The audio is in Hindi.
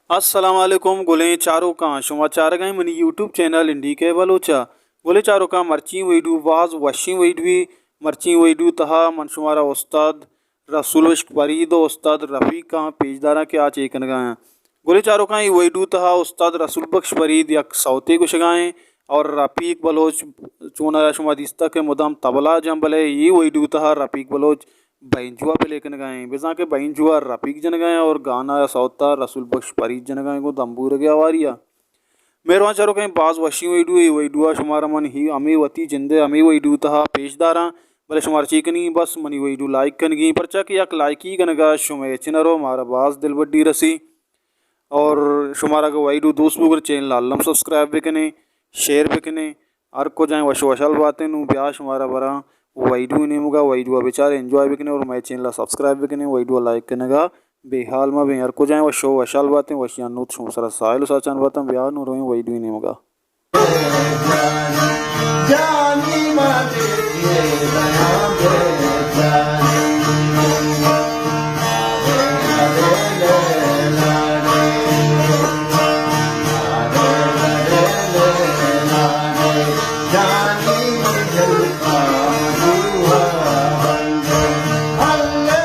अस्सलाम गोले चारों का शुमा चार गए मनी यूट्यूब चैनल इंडी के बलोचा गोले चारों का मर्ची वैडू वाज वशी वैडवी मर्ची वैडू तहा मन शुमारा उस्ताद रसूल फरीद उस्ताद रफ़ी का पेजदारा के आ चेकन गाएँ गोले चारों का ये वैडू तहा उस्ताद रसूल बख्श फरीद यक सौते कुछ गाएँ और रफ़ीक बलोच चूना शुमा दिस्ता के मुदाम तबला जम बले ये वैडू तहा रफ़ीक बलोच बैंजुआ पे लेकिन गए बेजा के बैंजुआ रफीक जन गए और गाना सौता रसूल बख्श फरीद जन गए को दम्बूर गया वारिया मेरे वहाँ चारों कहीं बाज वशी वैडुआ शुमारा मन ही अमी वती जिंदे अमी वैडू तहा पेशदारा भले शुमार चीकनी बस मनी वैडू लाइक कन गई परचा कि यक लाइकी कनगा शुमे चिनरो मारा बाज दिल बड्डी रसी और शुमारा को वैडू दोस्त बुगर चैनल लालम सब्सक्राइब भी कने शेयर भी कने और को जाए वश वशल बातें नू ब्याह शुमारा बरा वैडू ने मुगा वैडुआ बेचारे एंजॉय भी कने और मैं चैनल सब्सक्राइब भी कने वैडुआ लाइक कनेगा बेहाल में भी हर को जाए वह शो वशाल बातें वशिया नूत शो सरा साइल साचान बातें ब्याह नू रोई वैडू ने मुगा Allah